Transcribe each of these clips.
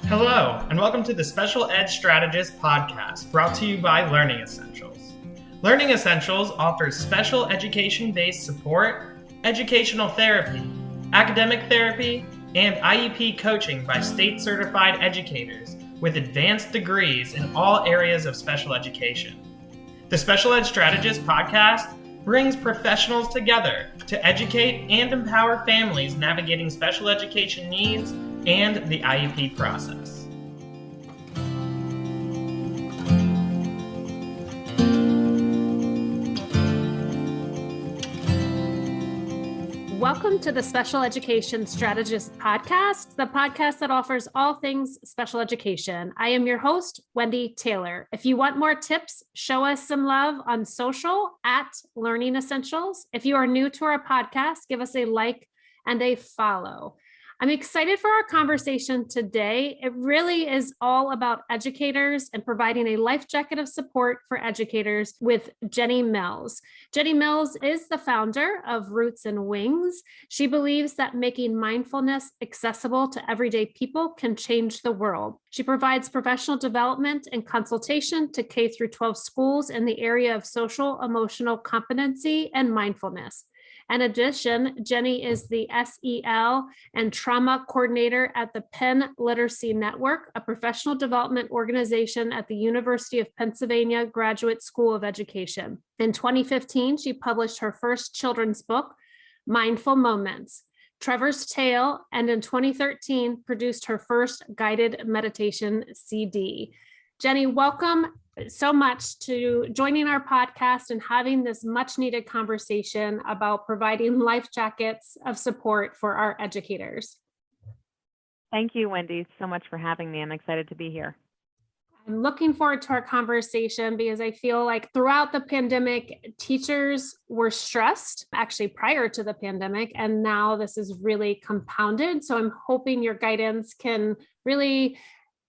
Hello, and welcome to the Special Ed Strategist podcast, brought to you by Learning Essentials. Learning Essentials offers special education-based support, educational therapy, academic therapy, and IEP coaching by state-certified educators with advanced degrees in all areas of special education. The Special Ed Strategist podcast brings professionals together to educate and empower families navigating special education needs and the IEP process. Welcome to the Special Education Strategist podcast, the podcast that offers all things special education. I am your host, Wendy Taylor. If you want more tips, show us some love on social at Learning Essentials. If you are new to our podcast, give us a like and a follow. I'm excited for our conversation today. It really is all about educators and providing a life jacket of support for educators with Jenny Mills. Jenny Mills is the founder of Roots and Wings. She believes that making mindfulness accessible to everyday people can change the world. She provides professional development and consultation to K through 12 schools in the area of social emotional competency and mindfulness. In addition, Jenny is the SEL and trauma coordinator at the Penn Literacy Network, a professional development organization at the University of Pennsylvania Graduate School of Education. In 2015, she published her first children's book, Mindful Moments, Trevor's Tale, and in 2013, produced her first guided meditation CD. Jenny, welcome so much to joining our podcast and having this much needed conversation about providing life jackets of support for our educators. Thank you, Wendy, so much for having me. I'm excited to be here. I'm looking forward to our conversation because I feel like throughout the pandemic, teachers were stressed, actually prior to the pandemic, and now this is really compounded. So I'm hoping your guidance can really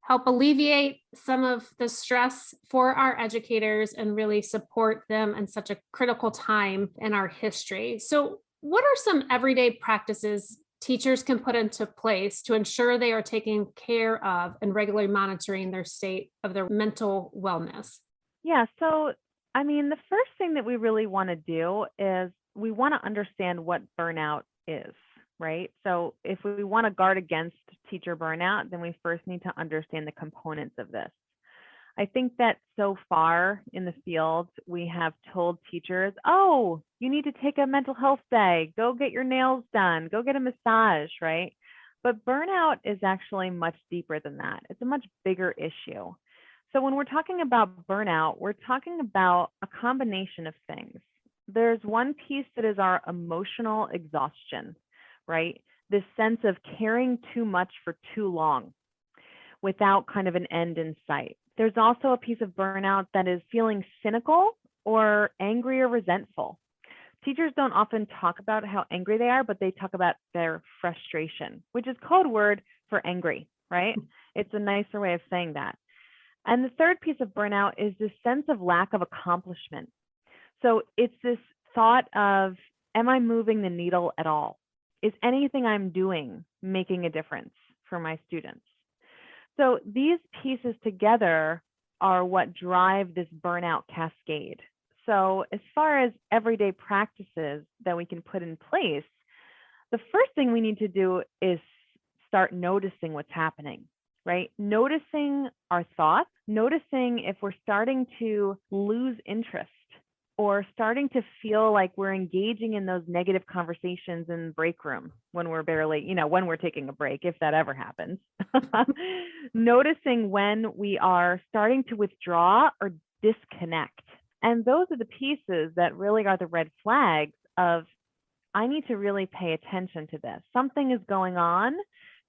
help alleviate some of the stress for our educators and really support them in such a critical time in our history. So what are some everyday practices teachers can put into place to ensure they are taking care of and regularly monitoring their state of their mental wellness? Yeah, so the first thing that we really want to do is we want to understand what burnout is, right? So if we want to guard against teacher burnout, then we first need to understand the components of this. I think that so far in the field, we have told teachers, oh, you need to take a mental health day, go get your nails done, go get a massage, right? But burnout is actually much deeper than that. It's a much bigger issue. So when we're talking about burnout, we're talking about a combination of things. There's one piece that is our emotional exhaustion, right? This sense of caring too much for too long without kind of an end in sight. There's also a piece of burnout that is feeling cynical or angry or resentful. Teachers don't often talk about how angry they are, but they talk about their frustration, which is code word for angry, right? It's a nicer way of saying that. And the third piece of burnout is this sense of lack of accomplishment. So it's this thought of, am I moving the needle at all? Is anything I'm doing making a difference for my students? So these pieces together are what drive this burnout cascade. So as far as everyday practices that we can put in place, the first thing we need to do is start noticing what's happening, right? Noticing our thoughts, noticing if we're starting to lose interest or starting to feel like we're engaging in those negative conversations in the break room when we're barely, when we're taking a break, if that ever happens. Noticing when we are starting to withdraw or disconnect. And those are the pieces that really are the red flags of, I need to really pay attention to this. Something is going on.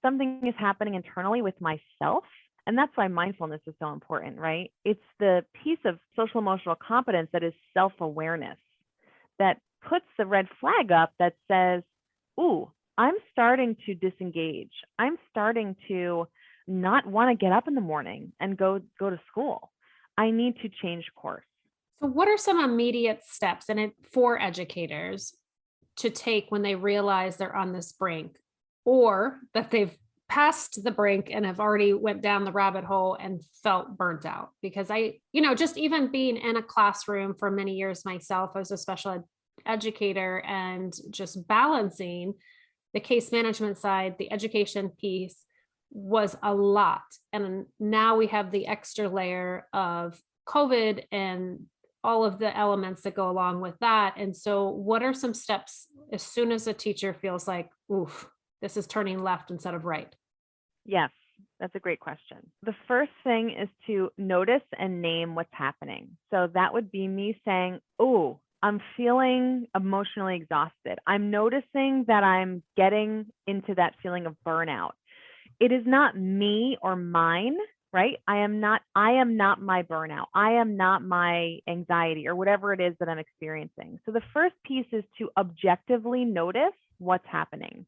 Something is happening internally with myself. And that's why mindfulness is so important, right? It's the piece of social emotional competence that is self-awareness that puts the red flag up that says, ooh, I'm starting to disengage. I'm starting to not want to get up in the morning and go to school. I need to change course. So what are some immediate steps for educators to take when they realize they're on this brink or that they've past the brink and have already went down the rabbit hole and felt burnt out because just even being in a classroom for many years myself, I was a special educator, and just balancing the case management side, the education piece was a lot. And now we have the extra layer of COVID and all of the elements that go along with that. And so what are some steps as soon as a teacher feels like, oof, this is turning left instead of right? Yes, that's a great question. The first thing is to notice and name what's happening. So that would be me saying, oh, I'm feeling emotionally exhausted. I'm noticing that I'm getting into that feeling of burnout. It is not me or mine, right? I am not my burnout. I am not my anxiety or whatever it is that I'm experiencing. So the first piece is to objectively notice what's happening.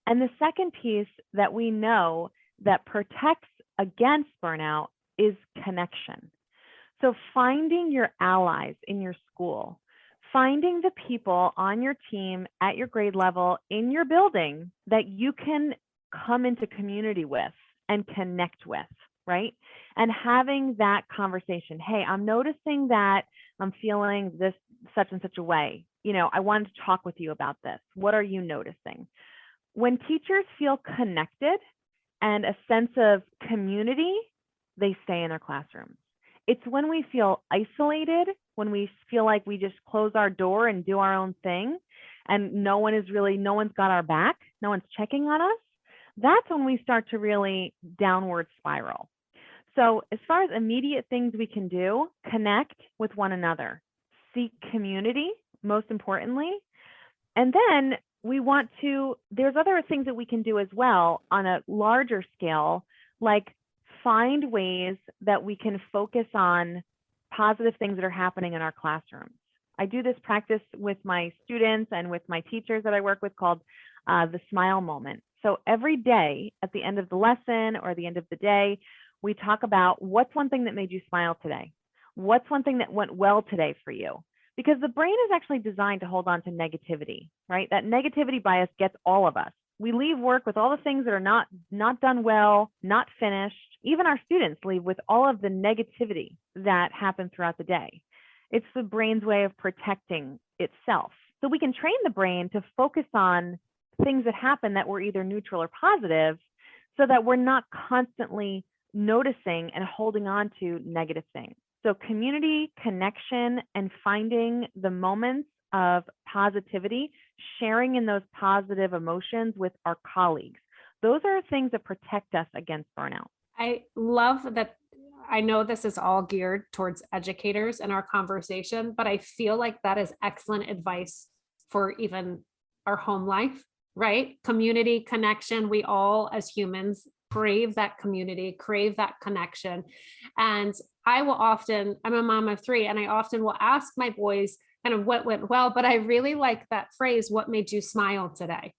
And the second piece that we know that protects against burnout is connection. So finding your allies in your school, finding the people on your team, at your grade level, in your building that you can come into community with and connect with, right? And having that conversation. Hey, I'm noticing that I'm feeling this such and such a way. I wanted to talk with you about this. What are you noticing? When teachers feel connected and a sense of community, they stay in their classrooms. It's when we feel isolated, when we feel like we just close our door and do our own thing, and no one's got our back, no one's checking on us, that's when we start to really downward spiral. So as far as immediate things we can do, connect with one another, seek community, most importantly, and then there's other things that we can do as well on a larger scale, like find ways that we can focus on positive things that are happening in our classrooms. I do this practice with my students and with my teachers that I work with called the smile moment. So every day at the end of the lesson or the end of the day, we talk about what's one thing that made you smile today? What's one thing that went well today for you? Because the brain is actually designed to hold on to negativity, right? That negativity bias gets all of us. We leave work with all the things that are not done well, not finished. Even our students leave with all of the negativity that happened throughout the day. It's the brain's way of protecting itself. So we can train the brain to focus on things that happen that were either neutral or positive so that we're not constantly noticing and holding on to negative things. So community, connection, and finding the moments of positivity, sharing in those positive emotions with our colleagues. Those are things that protect us against burnout. I love that. I know this is all geared towards educators in our conversation, but I feel like that is excellent advice for even our home life, right? Community, connection. We all as humans crave that community, crave that connection. And I'm a mom of 3, and I often will ask my boys kind of what went well, but I really like that phrase, what made you smile today?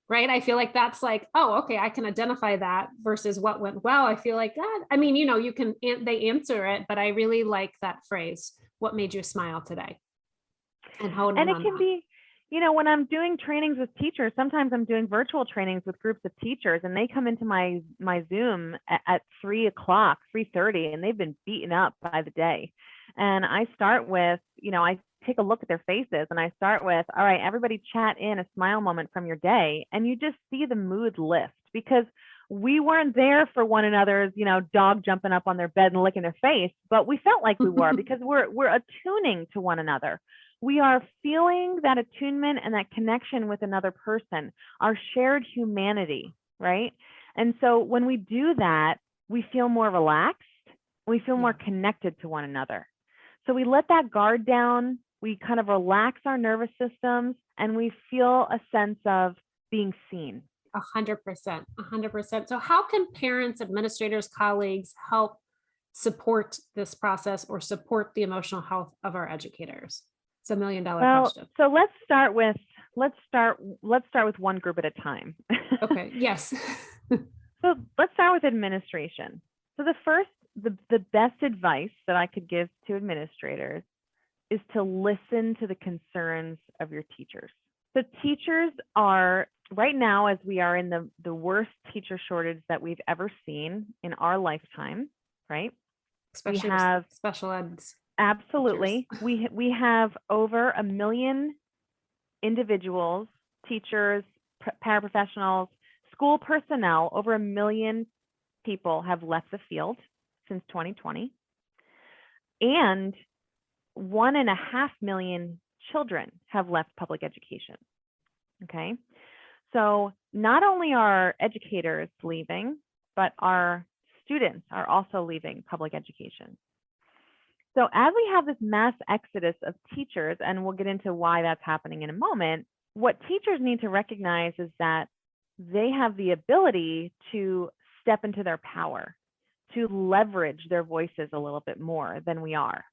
Right? I feel like that's like, oh, okay, I can identify that versus what went well. I feel like that, they answer it, but I really like that phrase, what made you smile today? And it can be, when I'm doing trainings with teachers, sometimes I'm doing virtual trainings with groups of teachers, and they come into my Zoom at 3:30, and they've been beaten up by the day. And I start with, I take a look at their faces, and I start with, all right, everybody chat in a smile moment from your day. And you just see the mood lift, because we weren't there for one another's, dog jumping up on their bed and licking their face, but we felt like we were because we're attuning to one another. We are feeling that attunement and that connection with another person, our shared humanity, right? And so when we do that, we feel more relaxed, we feel more connected to one another. So we let that guard down, we kind of relax our nervous systems, and we feel a sense of being seen. 100%. So how can parents, administrators, colleagues help support this process or support the emotional health of our educators? It's $1 million question. So let's start with one group at a time. Okay. Yes. So let's start with administration. So the best advice that I could give to administrators is to listen to the concerns of your teachers. So teachers are right now, as we are in the worst teacher shortage that we've ever seen in our lifetime, right? Especially have special eds. Absolutely. We have over 1 million individuals, teachers, paraprofessionals, school personnel, over 1 million people have left the field since 2020. And 1.5 million children have left public education. Okay. So not only are educators leaving, but our students are also leaving public education. So as we have this mass exodus of teachers, and we'll get into why that's happening in a moment, what teachers need to recognize is that they have the ability to step into their power, to leverage their voices a little bit more than we are,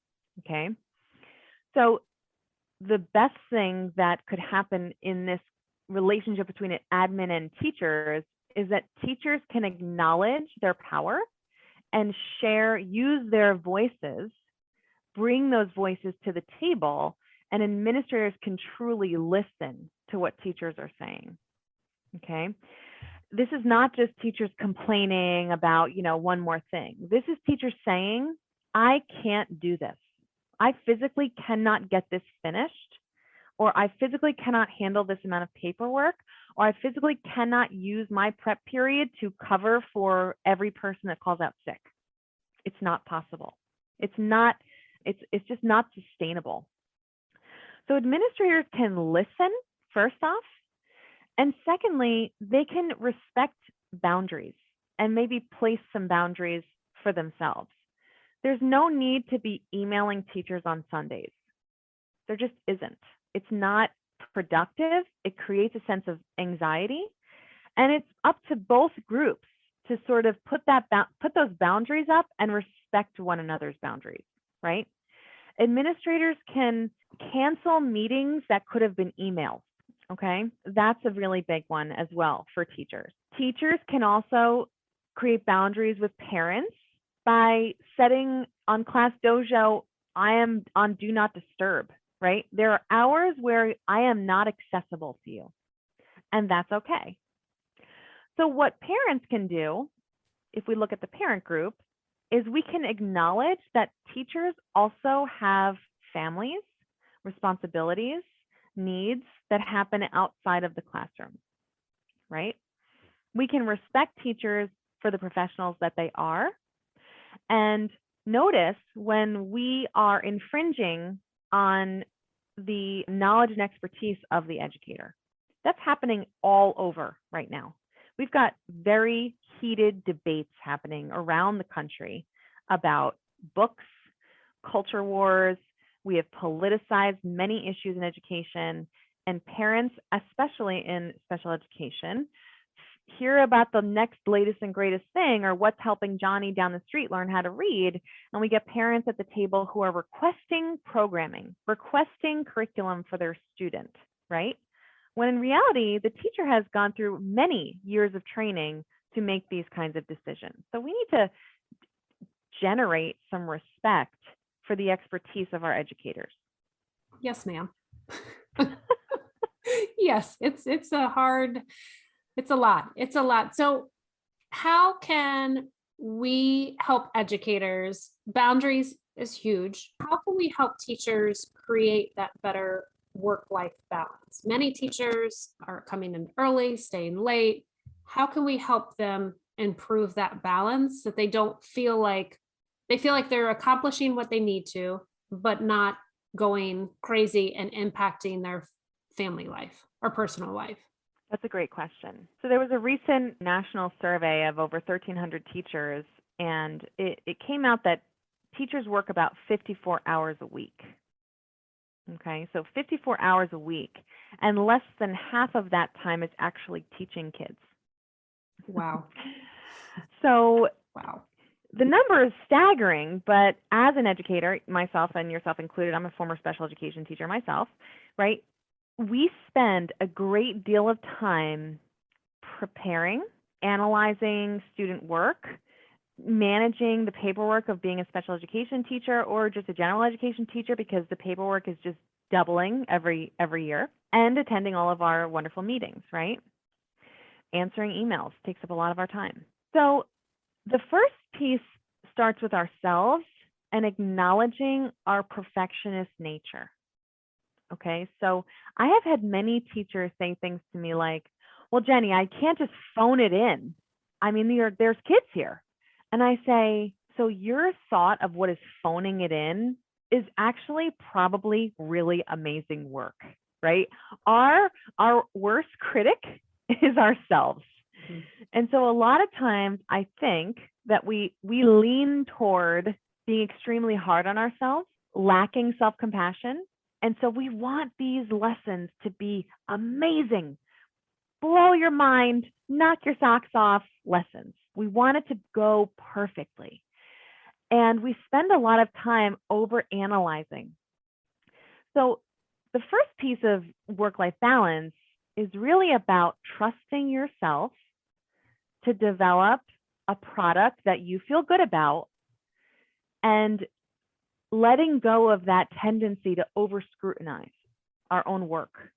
okay? So the best thing that could happen in this relationship between an admin and teachers is that teachers can acknowledge their power and use their voices, bring those voices to the table, and administrators can truly listen to what teachers are saying, okay? This is not just teachers complaining about, one more thing. This is teachers saying, I can't do this. I physically cannot get this finished, or I physically cannot handle this amount of paperwork, or I physically cannot use my prep period to cover for every person that calls out sick. It's not possible. It's just not sustainable. So administrators can listen, first off, and secondly, they can respect boundaries and maybe place some boundaries for themselves. There's no need to be emailing teachers on Sundays. There just isn't. It's not productive. It creates a sense of anxiety, and it's up to both groups to sort of put those boundaries up and respect one another's boundaries, right? Administrators can cancel meetings that could have been emailed, okay? That's a really big one as well for teachers. Teachers can also create boundaries with parents by setting on Class Dojo, I am on do not disturb, right? There are hours where I am not accessible to you, and that's okay. So what parents can do, if we look at the parent group, is we can acknowledge that teachers also have families, responsibilities, needs that happen outside of the classroom, right? We can respect teachers for the professionals that they are, and notice when we are infringing on the knowledge and expertise of the educator. That's happening all over right now. We've got very heated debates happening around the country about books, culture wars. We have politicized many issues in education, and parents, especially in special education, hear about the next latest and greatest thing, or what's helping Johnny down the street learn how to read. And we get parents at the table who are requesting programming, requesting curriculum for their student, right? When in reality, the teacher has gone through many years of training to make these kinds of decisions. So we need to generate some respect for the expertise of our educators. Yes, ma'am. Yes, it's a lot. So how can we help educators? Boundaries is huge. How can we help teachers create that better work-life balance? Many teachers are coming in early, staying late. How can we help them improve that balance so that they don't feel like they're accomplishing what they need to, but not going crazy and impacting their family life or personal life? That's a great question. So there was a recent national survey of over 1,300 teachers, and it came out that teachers work about 54 hours a week. Okay, so 54 hours a week, and less than half of that time is actually teaching kids. Wow. So wow. The number is staggering, but as an educator, myself and yourself included, I'm a former special education teacher myself, right? We spend a great deal of time preparing, analyzing student work, managing the paperwork of being a special education teacher or just a general education teacher, because the paperwork is just doubling every year, and attending all of our wonderful meetings, right? answering emails takes up a lot of our time. So the first piece starts with ourselves and acknowledging our perfectionist nature. Okay, so I have had many teachers say things to me like, well, Jenny, I can't just phone it in. I mean, there's kids here. And I say, so your thought of what is phoning it in is actually probably really amazing work, right? Our worst critic is ourselves. Mm-hmm. And so a lot of times I think that we lean toward being extremely hard on ourselves, lacking self-compassion. And so we want these lessons to be amazing, blow your mind, knock your socks off lessons. We want it to go perfectly. And we spend a lot of time overanalyzing. So the first piece of work-life balance is really about trusting yourself to develop a product that you feel good about and letting go of that tendency to over-scrutinize our own work.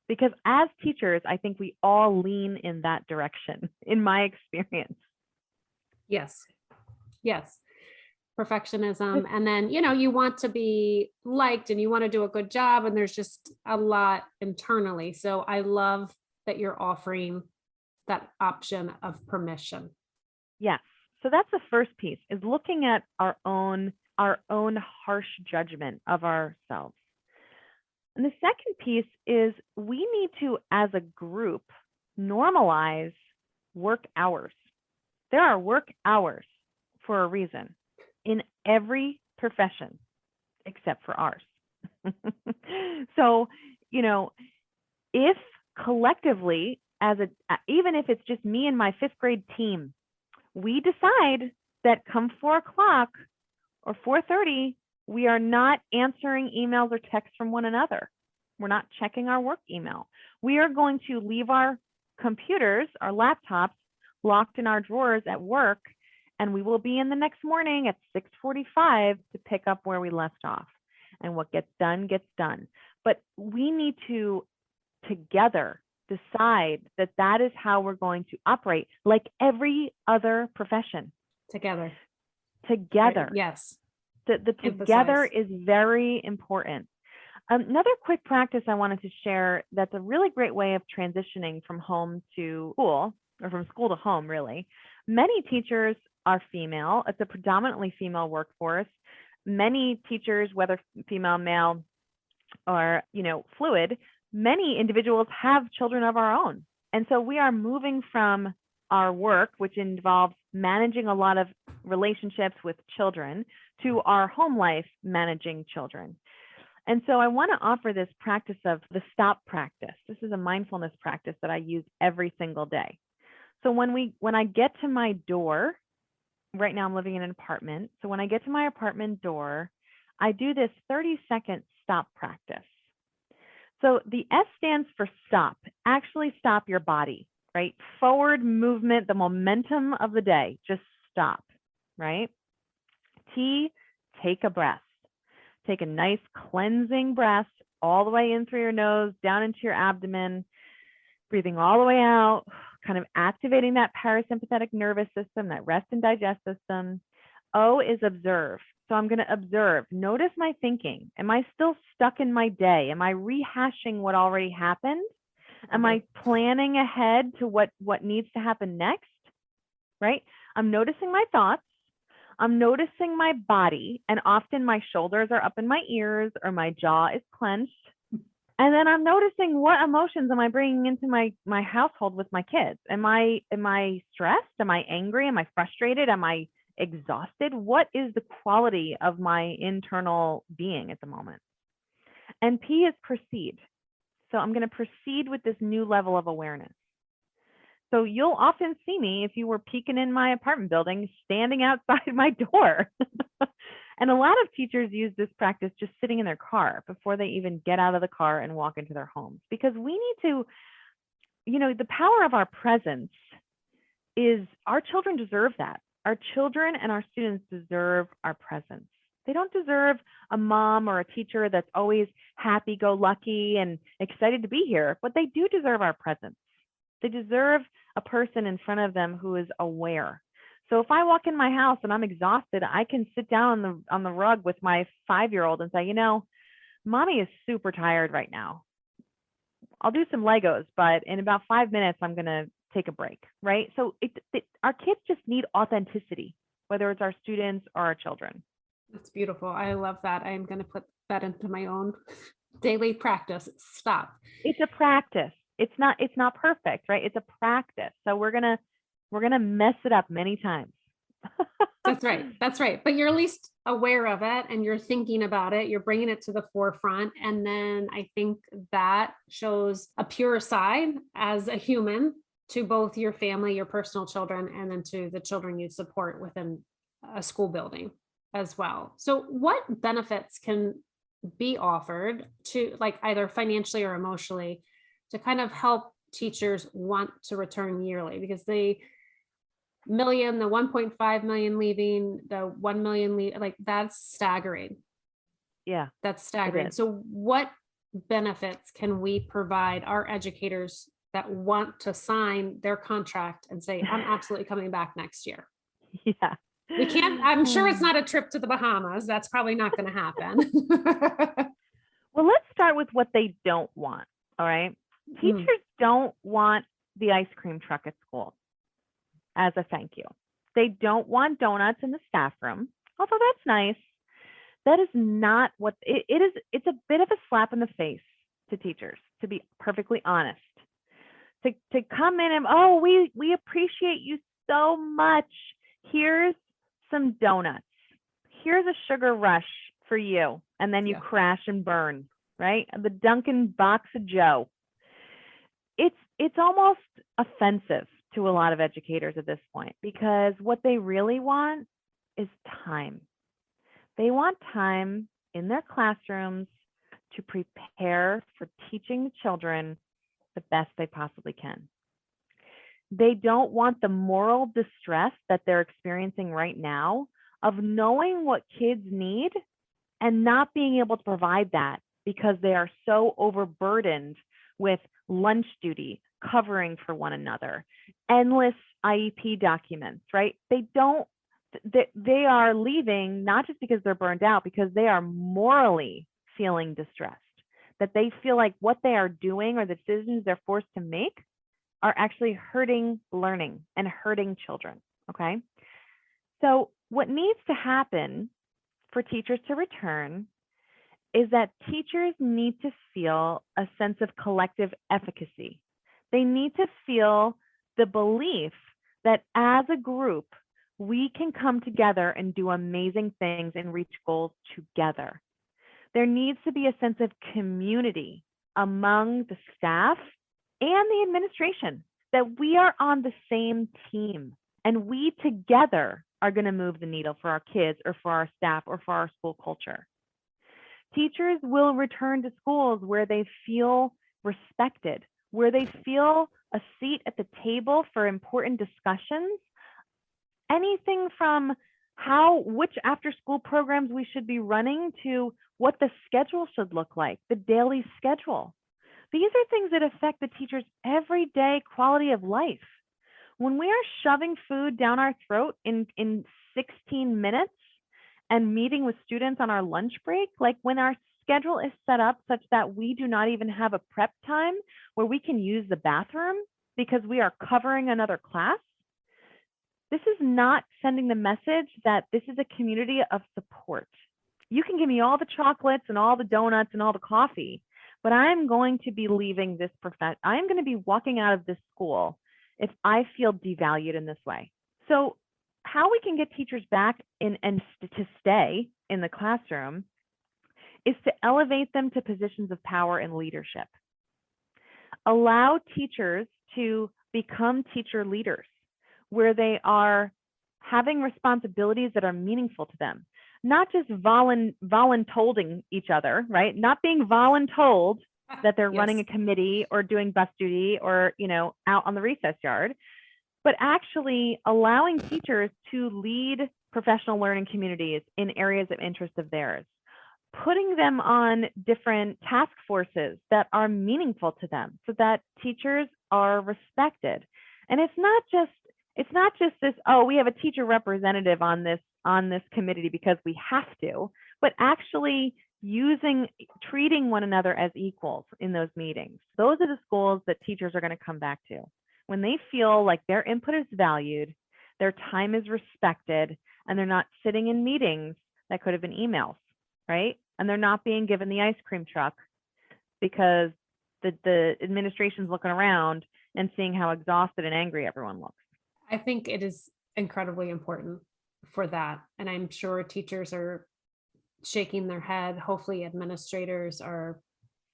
Because as teachers, I think we all lean in that direction, in my experience. Yes. Perfectionism. And then, you want to be liked and you want to do a good job, and there's just a lot internally. So I love that you're offering that option of permission. Yes. So that's the first piece, is looking at our own harsh judgment of ourselves. And the second piece is we need to, as a group, normalize work hours. There are work hours for a reason in every profession except for ours. So, if collectively, even if it's just me and my fifth grade team, we decide that come 4:00 or 4:30, we are not answering emails or texts from one another. We're not checking our work email. We are going to leave our computers, our laptops, locked in our drawers at work, and we will be in the next morning at 6:45 to pick up where we left off. And what gets done, gets done. But we need to together decide that that is how we're going to operate, like every other profession. Together. Yes. The together is very important. Another quick practice I wanted to share that's a really great way of transitioning from home to school, or from school to home, really. Many teachers are female. It's a predominantly female workforce. Many teachers, whether female, male, or fluid, many individuals have children of our own. And so we are moving from our work, which involves managing a lot of relationships with children, to our home life managing children. And so I want to offer this practice of the stop practice. This is a mindfulness practice that I use every single day. So when I get to my door, right now I'm living in an apartment. So when I get to my apartment door, I do this 30-second stop practice. So the S stands for stop. Actually stop your body, right? Forward movement, the momentum of the day, just stop, right? T, take a breath. Take a nice cleansing breath all the way in through your nose, down into your abdomen, breathing all the way out, kind of activating that parasympathetic nervous system, that rest and digest system. O is observe. So I'm going to observe. Notice my thinking. Am I still stuck in my day? Am I rehashing what already happened? Am I planning ahead to what needs to happen next? Right? I'm noticing my thoughts. I'm noticing my body, and often my shoulders are up in my ears or my jaw is clenched. And then I'm noticing what emotions am I bringing into my household with my kids. Am I stressed? Am I angry? Am I frustrated? Am I exhausted? What is the quality of my internal being at the moment? And P is proceed. So I'm going to proceed with this new level of awareness. So you'll often see me, if you were peeking in my apartment building, standing outside my door. And a lot of teachers use this practice just sitting in their car before they even get out of the car and walk into their homes. Because we need to, the power of our presence is, our children deserve that. Our children and our students deserve our presence. They don't deserve a mom or a teacher that's always happy-go-lucky and excited to be here, but they do deserve our presence. They deserve a person in front of them who is aware. So if I walk in my house and I'm exhausted, I can sit down on the rug with my 5-year-old and say, mommy is super tired right now. I'll do some Legos, but in about 5 minutes, I'm going to take a break, right? So our kids just need authenticity, whether it's our students or our children. That's beautiful. I love that. I am going to put that into my own daily practice. Stop. It's a practice. It's not perfect, right? It's a practice. So we're going to mess it up many times. That's right. That's right. But you're at least aware of it and you're thinking about it. You're bringing it to the forefront. And then I think that shows a pure side as a human to both your family, your personal children, and then to the children you support within a school building as well. So what benefits can be offered to, like, either financially or emotionally, to kind of help teachers want to return yearly? Because the 1.5 million leaving, the 1 million like, that's staggering. Yeah, that's staggering. So what benefits can we provide our educators that want to sign their contract and say, I'm absolutely coming back next year? Yeah. We can't, I'm sure it's not a trip to the Bahamas. That's probably not going to happen. Well, let's start with what they don't want. All right. Teachers don't want the ice cream truck at school as a thank you. They don't want donuts in the staff room, although that's nice. That is not what it is. It's a bit of a slap in the face to teachers, to be perfectly honest. To come in and, oh, we appreciate you so much. Here's some donuts. Here's a sugar rush for you. And then you crash and burn, right? The Dunkin' box of Joe. It's almost offensive to a lot of educators at this point, because what they really want is time. They want time in their classrooms to prepare for teaching the children the best they possibly can. They don't want the moral distress that they're experiencing right now of knowing what kids need and not being able to provide that because they are so overburdened with lunch duty, covering for one another, endless IEP documents, right? They are leaving not just because they're burned out, because they are morally feeling distressed, that they feel like what they are doing or the decisions they're forced to make are actually hurting learning and hurting children, okay? So what needs to happen for teachers to return is that teachers need to feel a sense of collective efficacy. They need to feel the belief that as a group, we can come together and do amazing things and reach goals together. There needs to be a sense of community among the staff and the administration, that we are on the same team and we together are going to move the needle for our kids or for our staff or for our school culture. Teachers will return to schools where they feel respected, where they feel a seat at the table for important discussions. Anything from which after school programs we should be running to what the schedule should look like, the daily schedule. These are things that affect the teacher's everyday quality of life. When we are shoving food down our throat in 16 minutes and meeting with students on our lunch break, like when our schedule is set up such that we do not even have a prep time where we can use the bathroom because we are covering another class, this is not sending the message that this is a community of support. You can give me all the chocolates and all the donuts and all the coffee, but I'm going to be leaving this I'm going to be walking out of this school if I feel devalued in this way. So how we can get teachers back in and to stay in the classroom is to elevate them to positions of power and leadership. Allow teachers to become teacher leaders, where they are having responsibilities that are meaningful to them, not just voluntolding each other, right? Not being voluntold that they're running a committee or doing bus duty or, out on the recess yard, but actually allowing teachers to lead professional learning communities in areas of interest of theirs, putting them on different task forces that are meaningful to them so that teachers are respected. And it's not just this, oh, we have a teacher representative on this committee because we have to, but actually treating one another as equals in those meetings. Those are the schools that teachers are going to come back to. When they feel like their input is valued, their time is respected, and they're not sitting in meetings that could have been emails, right? And they're not being given the ice cream truck because the administration's looking around and seeing how exhausted and angry everyone looks. I think it is incredibly important for that. And I'm sure teachers are shaking their head. Hopefully administrators are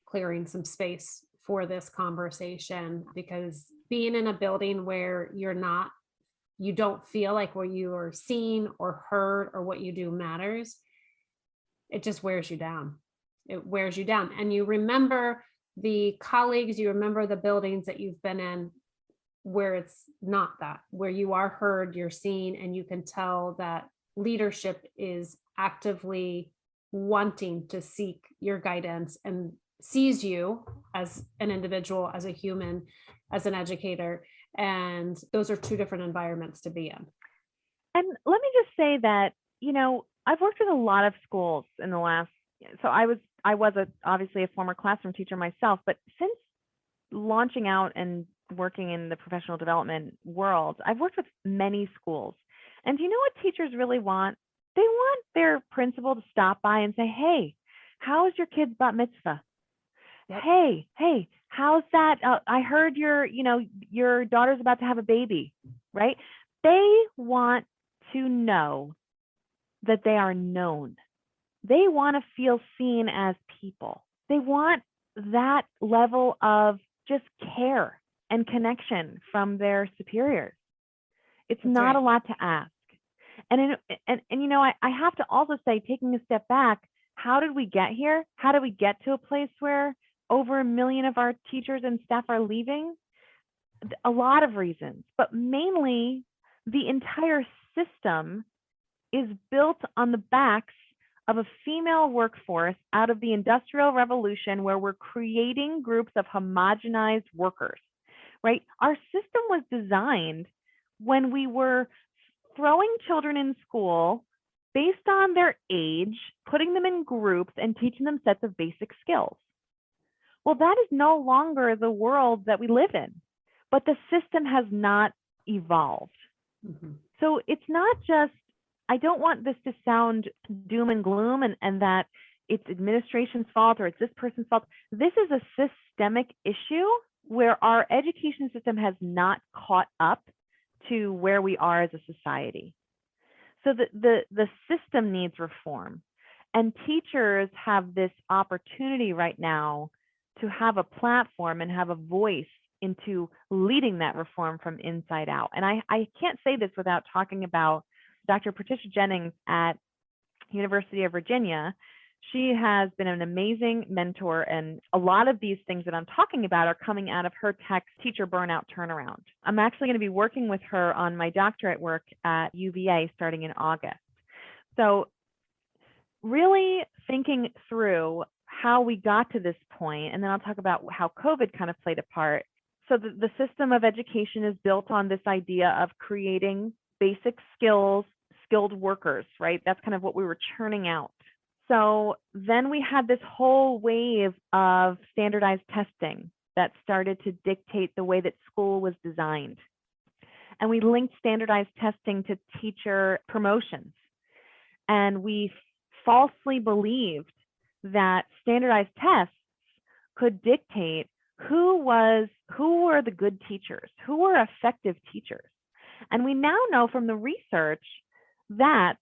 clearing some space for this conversation, because being in a building where you don't feel like what you are seen or heard or what you do matters, it just wears you down. It wears you down. And you remember the colleagues, you remember the buildings that you've been in where it's not that, where you are heard, you're seen, and you can tell that leadership is actively wanting to seek your guidance and sees you as an individual, as a human, as an educator. And those are two different environments to be in. And let me just say that, I've worked with a lot of schools in the last, so I was obviously a former classroom teacher myself, but since launching out and working in the professional development world, I've worked with many schools. And do you know what teachers really want? They want their principal to stop by and say, hey, how's your kid's bat mitzvah? Yep. Hey, how's that? I heard your daughter's about to have a baby, right? They want to know that they are known. They want to feel seen as people. They want that level of just care and connection from their superiors. It's That's not right. a lot to ask. And I have to also say, taking a step back, how did we get here? How did we get to a place where over 1 million of our teachers and staff are leaving? A lot of reasons, but mainly the entire system is built on the backs of a female workforce out of the Industrial Revolution, where we're creating groups of homogenized workers, right? Our system was designed when we were throwing children in school based on their age, putting them in groups and teaching them sets of basic skills. Well, that is no longer the world that we live in, but the system has not evolved. Mm-hmm. So it's not just, I don't want this to sound doom and gloom and that it's administration's fault or it's this person's fault. This is a systemic issue where our education system has not caught up to where we are as a society. So the system needs reform, and teachers have this opportunity right now to have a platform and have a voice into leading that reform from inside out. And I can't say this without talking about Dr. Patricia Jennings at University of Virginia. She has been an amazing mentor, and a lot of these things that I'm talking about are coming out of her text, Teacher Burnout Turnaround. I'm actually going to be working with her on my doctorate work at UVA starting in August. So really thinking through how we got to this point, and then I'll talk about how COVID kind of played a part. So the system of education is built on this idea of creating basic skills, skilled workers, right? That's kind of what we were churning out. So then we had this whole wave of standardized testing that started to dictate the way that school was designed. And we linked standardized testing to teacher promotions. And we falsely believed that standardized tests could dictate who were the good teachers, who were effective teachers. And we now know from the research that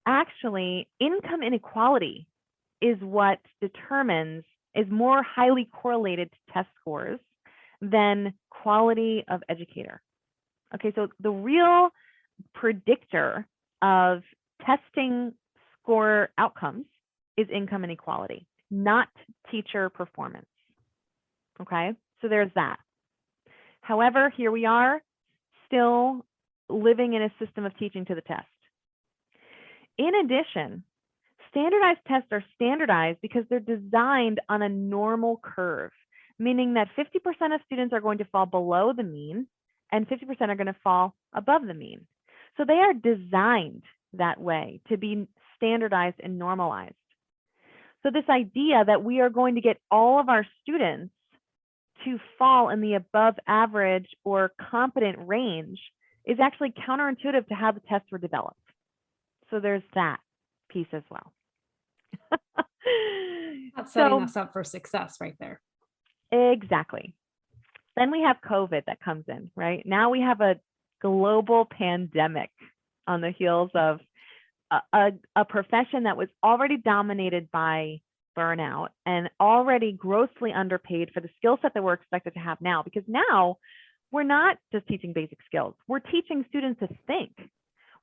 actually income inequality is what is more highly correlated to test scores than quality of educator. Okay, so the real predictor of testing score outcomes is income inequality, not teacher performance. Okay, so there's that. However, here we are still living in a system of teaching to the test. In addition, standardized tests are standardized because they're designed on a normal curve. meaning that 50% of students are going to fall below the mean and 50% are going to fall above the mean. So they are designed that way to be standardized and normalized. So this idea that we are going to get all of our students to fall in the above average or competent range is actually counterintuitive to how the tests were developed. So there's that piece as well. That's setting us up for success right there. Exactly. Then we have COVID that comes in, right? Now we have a global pandemic on the heels of a profession that was already dominated by burnout and already grossly underpaid for the skill set that we're expected to have now. Because now we're not just teaching basic skills. We're teaching students to think.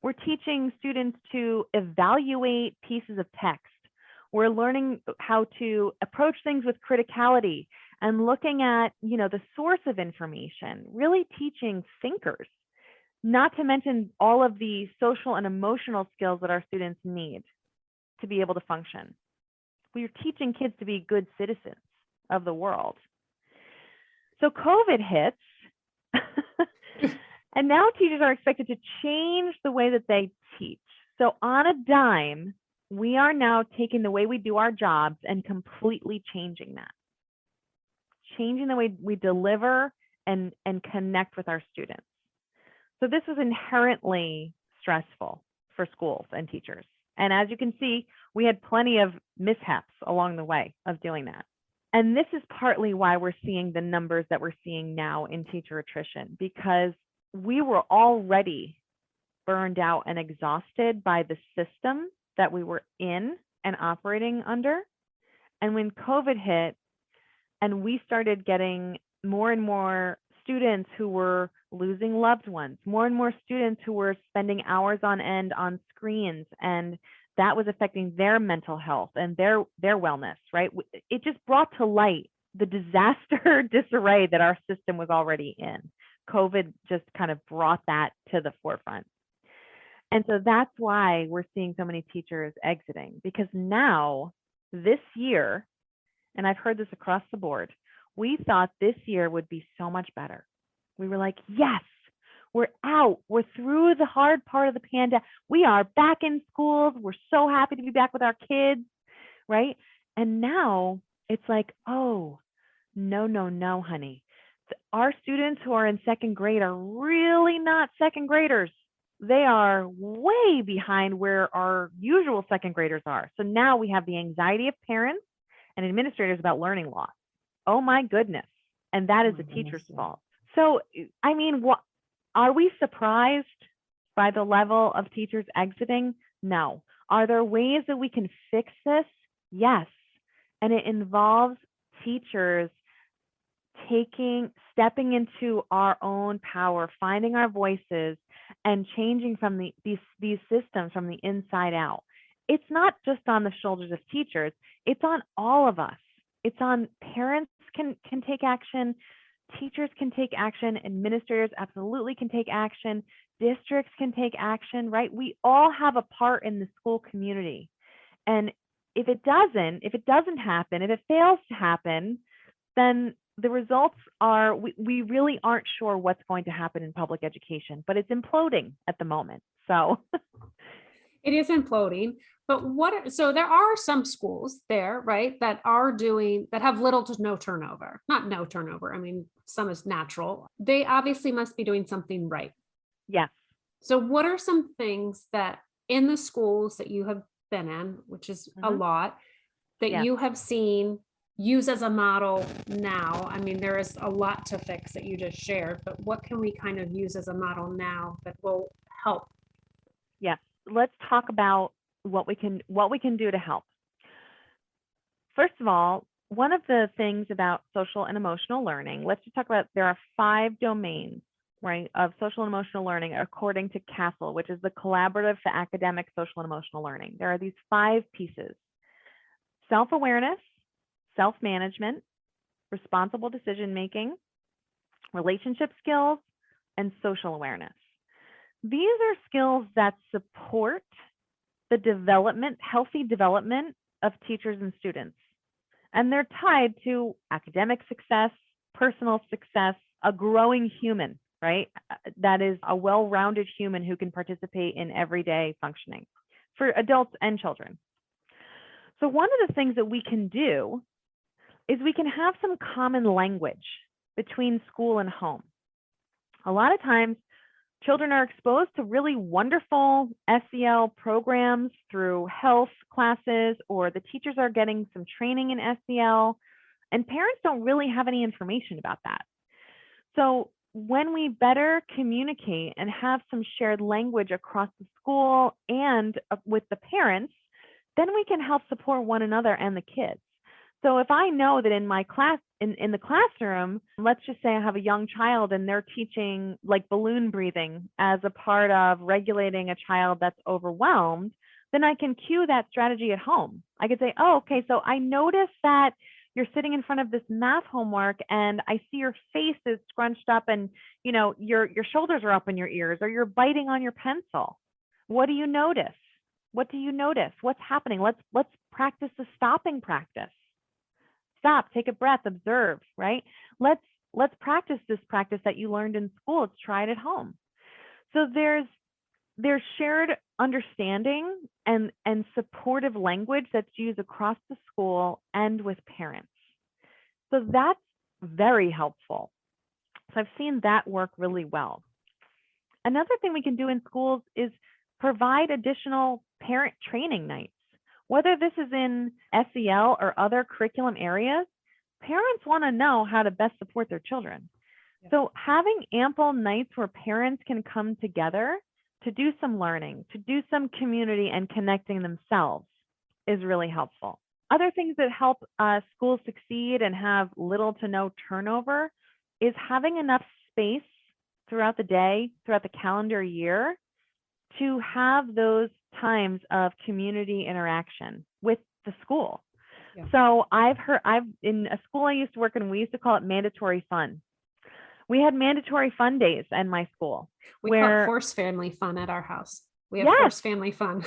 We're teaching students to evaluate pieces of text. We're learning how to approach things with criticality and looking at, the source of information, really teaching thinkers, not to mention all of the social and emotional skills that our students need to be able to function. We're teaching kids to be good citizens of the world. So COVID hits, and now teachers are expected to change the way that they teach. So on a dime, we are now taking the way we do our jobs and completely changing that. Changing the way we deliver and connect with our students. So this was inherently stressful for schools and teachers. And as you can see, we had plenty of mishaps along the way of doing that. And this is partly why we're seeing the numbers that we're seeing now in teacher attrition, because we were already burned out and exhausted by the system that we were in and operating under. And when COVID hit and we started getting more and more students who were losing loved ones, more and more students who were spending hours on end on screens, and that was affecting their mental health and their wellness, right? It just brought to light the disaster disarray that our system was already in. COVID just kind of brought that to the forefront. And so that's why we're seeing so many teachers exiting, because now this year, and I've heard this across the board, we thought this year would be so much better. We were like, yes, we're out. We're through the hard part of the pandemic. We are back in schools. We're so happy to be back with our kids, right? And now it's like, oh, no, honey. Our students who are in second grade are really not second graders. They are way behind where our usual second graders are. So now we have the anxiety of parents and administrators about learning loss. Oh my goodness. And that is the teacher's fault. So, I mean, are we surprised by the level of teachers exiting? No. Are there ways that we can fix this? Yes. And it involves teachers stepping into our own power, finding our voices, and changing from these systems from the inside out. It's not just on the shoulders of teachers, it's on all of us. It's on parents can take action, teachers can take action, administrators absolutely can take action, districts can take action, right? We all have a part in the school community. And if it doesn't happen, if it fails to happen, then the results are, we really aren't sure what's going to happen in public education, but it's imploding at the moment. So it is imploding. But so there are some schools there, right, that have little to no turnover. Not no turnover. I mean, some is natural. They obviously must be doing something right. Yes. So what are some things that in the schools that you have been in, which is a lot, that you have seen use as a model now? I mean, there is a lot to fix that you just shared, but what can we kind of use as a model now that will help? Yes. Let's talk about what we can do to help. First of all, one of the things about social and emotional learning, let's just talk about, there are 5 domains, right, of social and emotional learning according to CASEL, which is the Collaborative for Academic, Social, and Emotional Learning. There are these 5 pieces: self-awareness, self-management, responsible decision-making, relationship skills, and social awareness. These are skills that support the healthy development of teachers and students. and they're tied to academic success, personal success, a growing human, right? That is a well-rounded human who can participate in everyday functioning for adults and children. So one of the things that we can do is we can have some common language between school and home. A lot of times, children are exposed to really wonderful SEL programs through health classes, or the teachers are getting some training in SEL, and parents don't really have any information about that. So when we better communicate and have some shared language across the school and with the parents, then we can help support one another and the kids. So if I know that in my class, in the classroom, let's just say I have a young child and they're teaching like balloon breathing as a part of regulating a child that's overwhelmed, then I can cue that strategy at home. I could say, oh, okay, so I noticed that you're sitting in front of this math homework and I see your face is scrunched up and your shoulders are up in your ears, or you're biting on your pencil. What do you notice? What do you notice? What's happening? Let's practice the stopping practice. Stop, take a breath, observe, right? Let's practice this practice that you learned in school. Let's try it at home. So there's shared understanding and supportive language that's used across the school and with parents. So that's very helpful. So I've seen that work really well. Another thing we can do in schools is provide additional parent training nights. Whether this is in SEL or other curriculum areas, parents want to know how to best support their children. Yeah. So having ample nights where parents can come together to do some learning, to do some community and connecting themselves is really helpful. Other things that help schools succeed and have little to no turnover is having enough space throughout the day, throughout the calendar year, to have those times of community interaction with the school. Yeah. So I've in a school I used to work in, we used to call it mandatory fun. We had mandatory fun days in my school. We call it forced family fun at our house. We have forced family fun.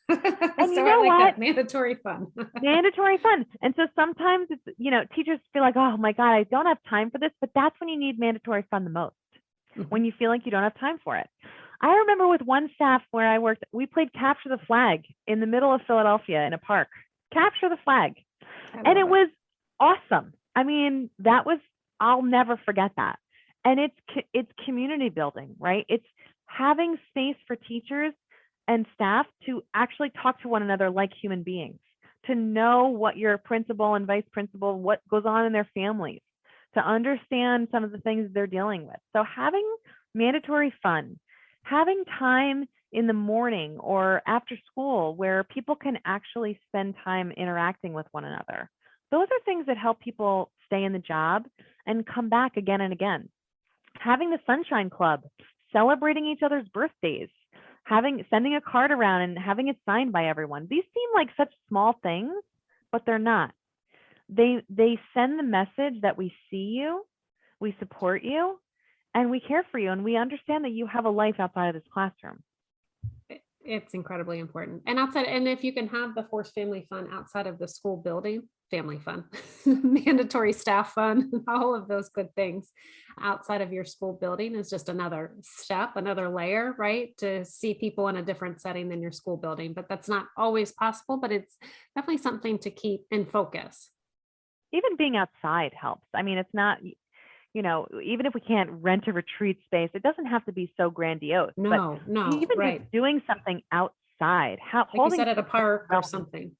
And so you know what? That. Mandatory fun. Mandatory fun. And so sometimes it's, teachers feel like, oh my God, I don't have time for this, but that's when you need mandatory fun the most, when you feel like you don't have time for it. I remember with one staff where I worked, we played capture the flag in the middle of Philadelphia in a park. Capture the flag. And it was awesome. I mean, I'll never forget that. And it's community building, right? It's having space for teachers and staff to actually talk to one another like human beings, to know what your principal and vice principal, what goes on in their families, to understand some of the things they're dealing with. So having mandatory fun, having time in the morning or after school where people can actually spend time interacting with one another. Those are things that help people stay in the job and come back again and again. Having the Sunshine Club, celebrating each other's birthdays, sending a card around and having it signed by everyone. These seem like such small things, but they're not. They send the message that we see you, we support you, and we care for you, and we understand that you have a life outside of this classroom. It's incredibly important. And if you can have the forced family fun outside of the school building, family fun, mandatory staff fun, all of those good things outside of your school building is just another step, another layer, right? To see people in a different setting than your school building. But that's not always possible, but it's definitely something to keep in focus. Even being outside helps. I mean, it's not, even if we can't rent a retreat space, it doesn't have to be so grandiose. No, even just doing something outside, like you said, at a park or something.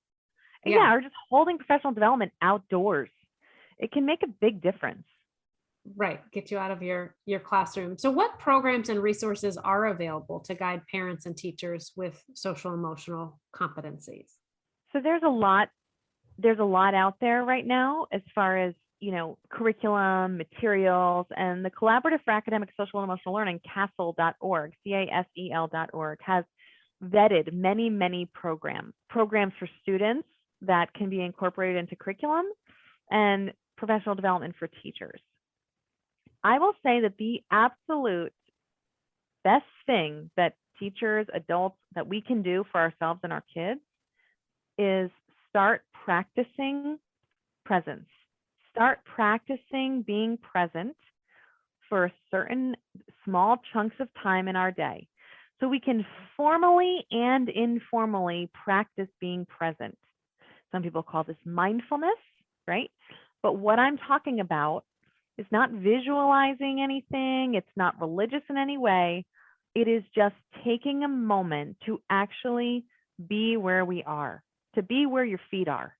Yeah, or just holding professional development outdoors. It can make a big difference. Right, get you out of your classroom. So what programs and resources are available to guide parents and teachers with social emotional competencies? So there's a lot out there right now as far as curriculum, materials, and the Collaborative for Academic, Social, and Emotional Learning, CASEL.org, CASEL.org, has vetted many, many programs for students that can be incorporated into curriculum and professional development for teachers. I will say that the absolute best thing that teachers, adults, that we can do for ourselves and our kids is start practicing presence. Start practicing being present for certain small chunks of time in our day, so we can formally and informally practice being present. Some people call this mindfulness, right? But what I'm talking about is not visualizing anything. It's not religious in any way. It is just taking a moment to actually be where we are, to be where your feet are,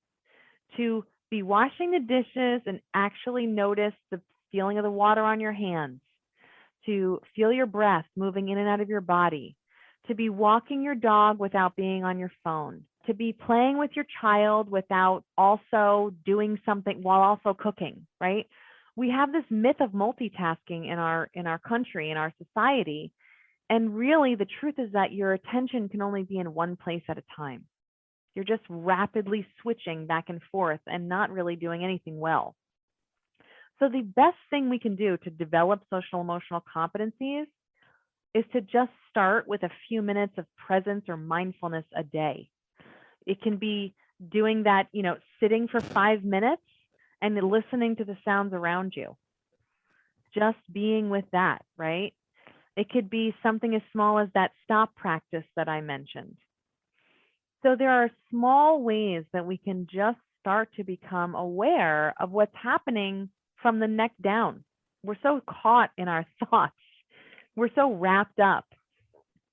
to be washing the dishes and actually notice the feeling of the water on your hands, to feel your breath moving in and out of your body, to be walking your dog without being on your phone, to be playing with your child without also doing something while also cooking, right? We have this myth of multitasking in our country, in our society. And really the truth is that your attention can only be in one place at a time. You're just rapidly switching back and forth and not really doing anything well. So the best thing we can do to develop social emotional competencies is to just start with a few minutes of presence or mindfulness a day. It can be doing that, sitting for 5 minutes and listening to the sounds around you. Just being with that, right? It could be something as small as that stop practice that I mentioned. So there are small ways that we can just start to become aware of what's happening from the neck down. We're so caught in our thoughts. We're so wrapped up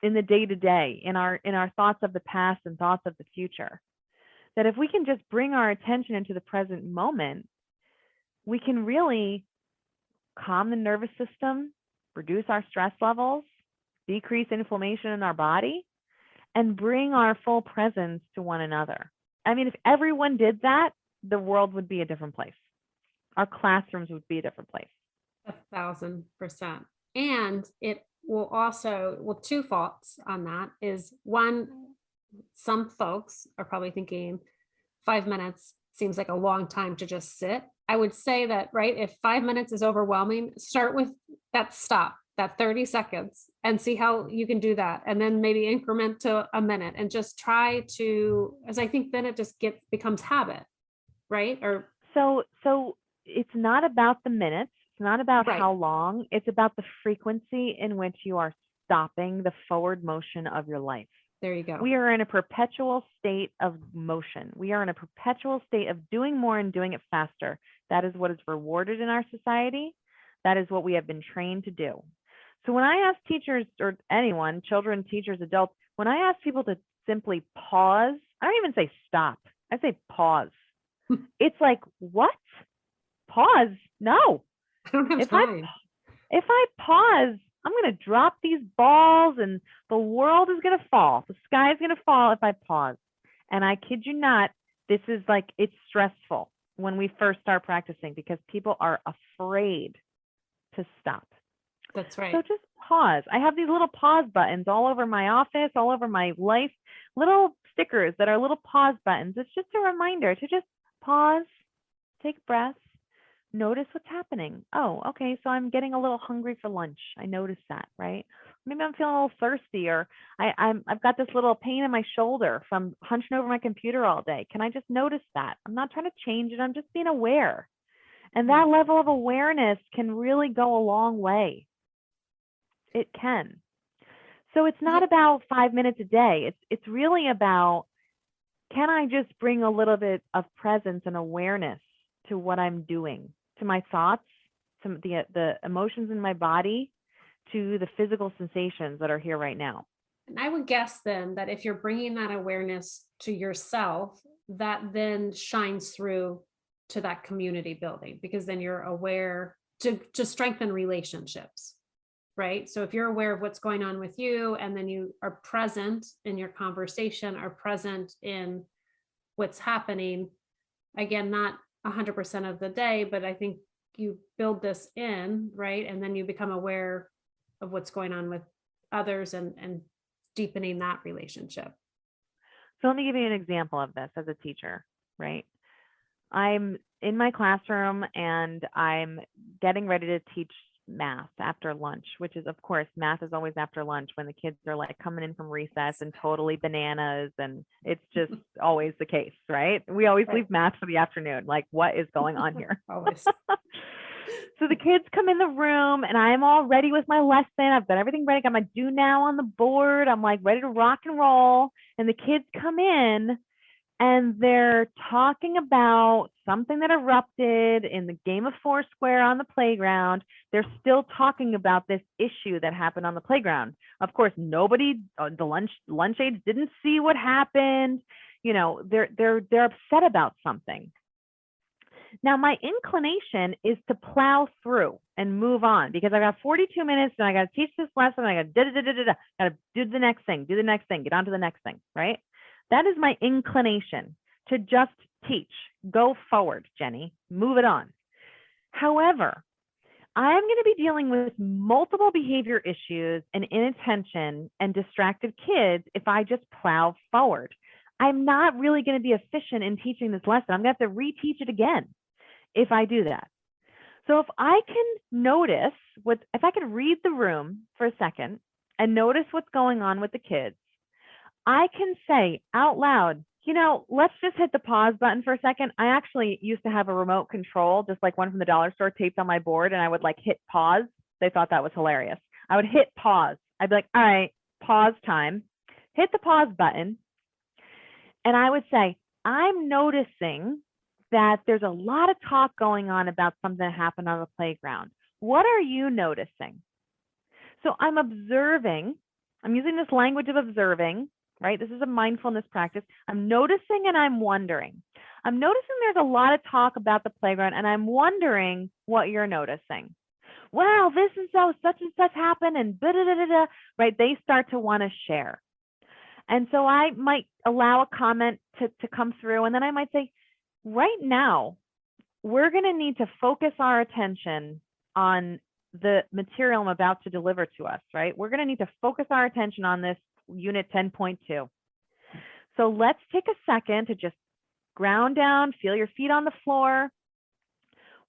in the day-to-day, in our thoughts of the past and thoughts of the future, that if we can just bring our attention into the present moment, we can really calm the nervous system, reduce our stress levels, decrease inflammation in our body, and bring our full presence to one another. I mean, if everyone did that, the world would be a different place. Our classrooms would be a different place. 1,000%. And it will also, two faults on that is one, some folks are probably thinking 5 minutes seems like a long time to just sit. I would say that, right, if 5 minutes is overwhelming, start with that stop, that 30 seconds, and see how you can do that. And then maybe increment to a minute and just try to, as I think then it just becomes habit, right? Or so it's not about the minutes. It's not about right. How long. It's about the frequency in which you are stopping the forward motion of your life. There you go. We are in a perpetual state of motion. We are in a perpetual state of doing more and doing it faster. That is what is rewarded in our society. That is what we have been trained to do. So when I ask teachers or anyone, children, teachers, adults, when I ask people to simply pause, I don't even say stop. I say pause. It's like, what? Pause? No. I don't have time. If I pause, I'm going to drop these balls and the world is going to fall. The sky is going to fall if I pause. And I kid you not, this is like, it's stressful when we first start practicing because people are afraid to stop. That's right. So just pause. I have these little pause buttons all over my office, all over my life, little stickers that are little pause buttons. It's just a reminder to just pause, take breaths, notice what's happening. Oh, okay, so I'm getting a little hungry for lunch. I noticed that, right? Maybe I'm feeling a little thirsty, or I've got this little pain in my shoulder from hunching over my computer all day. Can I just notice that? I'm not trying to change it. I'm just being aware. And that level of awareness can really go a long way. It can. So it's not about 5 minutes a day. It's really about, can I just bring a little bit of presence and awareness to what I'm doing, to my thoughts, to the emotions in my body, to the physical sensations that are here right now. And I would guess then that if you're bringing that awareness to yourself, that then shines through to that community building, because then you're aware to strengthen relationships, right? So if you're aware of what's going on with you, and then you are present in your conversation, are present in what's happening, again, not 100% of the day, but I think you build this in, right? And then you become aware of what's going on with others and deepening that relationship. So let me give you an example of this as a teacher, right? I'm in my classroom and I'm getting ready to teach math after lunch, which is, of course, math is always after lunch when the kids are like coming in from recess and totally bananas. And it's just always the case, right? We always leave math for the afternoon. Like, what is going on here? Always. So the kids come in the room and I'm all ready with my lesson. I've got everything ready. Got my do now on the board. I'm like ready to rock and roll. And the kids come in and they're talking about something that erupted in the game of Foursquare on the playground. They're still talking about this issue that happened on the playground. Of course, nobody, the lunch aides didn't see what happened. You know, they're upset about something. Now, my inclination is to plow through and move on because I got 42 minutes and I got to teach this lesson. I got to do the next thing, get on to the next thing, right? That is my inclination to just teach. Go forward, Jenny. Move it on. However, I'm going to be dealing with multiple behavior issues and inattention and distracted kids if I just plow forward. I'm not really going to be efficient in teaching this lesson. I'm going to have to reteach it again if I do that. So if I can notice if I can read the room for a second and notice what's going on with the kids, I can say out loud, you know, let's just hit the pause button for a second. I actually used to have a remote control, just like one from the dollar store taped on my board, and I would like hit pause. They thought that was hilarious. I would hit pause. I'd be like, all right, pause time, hit the pause button. And I would say, I'm noticing that there's a lot of talk going on about something that happened on the playground. What are you noticing? So I'm observing. I'm using this language of observing, right? This is a mindfulness practice. I'm noticing and I'm wondering. I'm noticing there's a lot of talk about the playground and I'm wondering what you're noticing. Well, this and so, such and such happened and da-da-da-da-da, right? They start to want to share. And so I might allow a comment to come through, and then I might say, right now, we're going to need to focus our attention on the material I'm about to deliver to us, right? We're going to need to focus our attention on this unit 10.2. So let's take a second to just ground down, feel your feet on the floor.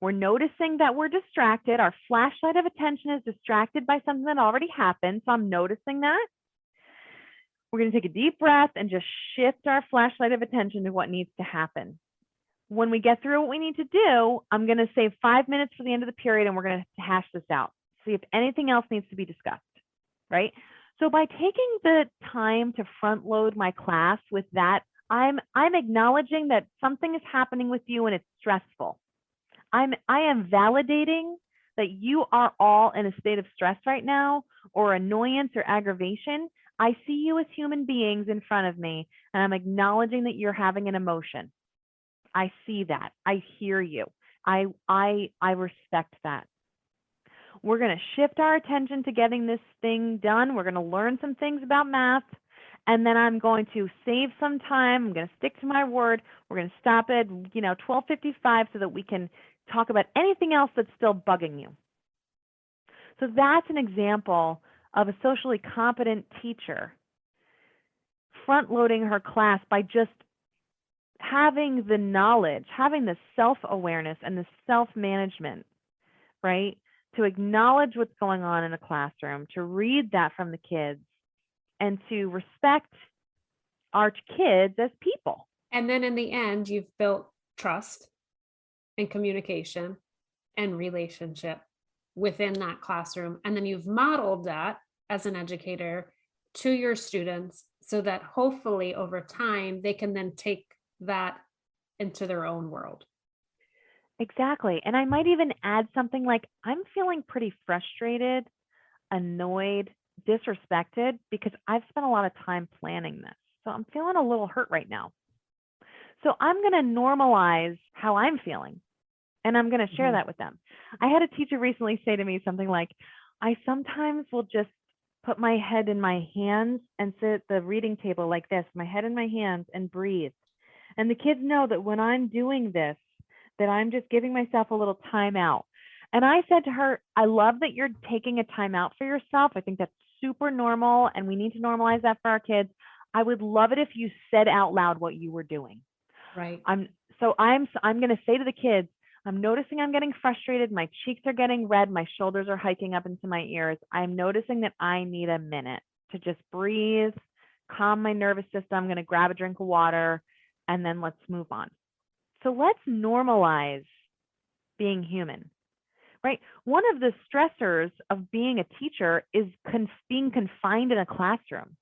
We're noticing that we're distracted. Our flashlight of attention is distracted by something that already happened. So I'm noticing that. We're going to take a deep breath and just shift our flashlight of attention to what needs to happen. When we get through what we need to do, I'm going to save 5 minutes for the end of the period and we're going to hash this out. See if anything else needs to be discussed, right? So by taking the time to front load my class with that, I'm acknowledging that something is happening with you and it's stressful. I am validating that you are all in a state of stress right now or annoyance or aggravation. I see you as human beings in front of me, and I'm acknowledging that you're having an emotion. I see that. I hear you. I respect that. We're going to shift our attention to getting this thing done. We're going to learn some things about math, and then I'm going to save some time. I'm going to stick to my word. We're going to stop at 12:55 so that we can talk about anything else that's still bugging you. So that's an example of a socially competent teacher front loading her class by just having the knowledge, having the self-awareness and the self-management, right? To acknowledge what's going on in a classroom, to read that from the kids, and to respect our kids as people. And then in the end, you've built trust and communication and relationship within that classroom. And then you've modeled that as an educator to your students so that hopefully over time, they can then take that into their own world. Exactly. And I might even add something like, I'm feeling pretty frustrated, annoyed, disrespected because I've spent a lot of time planning this. So I'm feeling a little hurt right now. So I'm going to normalize how I'm feeling and I'm going to share that with them. I had a teacher recently say to me something like, I sometimes will just put my head in my hands and sit at the reading table like this, my head in my hands, and breathe. And the kids know that when I'm doing this, that I'm just giving myself a little time out. And I said to her, I love that you're taking a time out for yourself. I think that's super normal and we need to normalize that for our kids. I would love it if you said out loud what you were doing. Right. I'm going to say to the kids, I'm noticing I'm getting frustrated. My cheeks are getting red. My shoulders are hiking up into my ears. I'm noticing that I need a minute to just breathe, calm my nervous system. I'm going to grab a drink of water, and then let's move on. So let's normalize being human, right? One of the stressors of being a teacher is being confined in a classroom.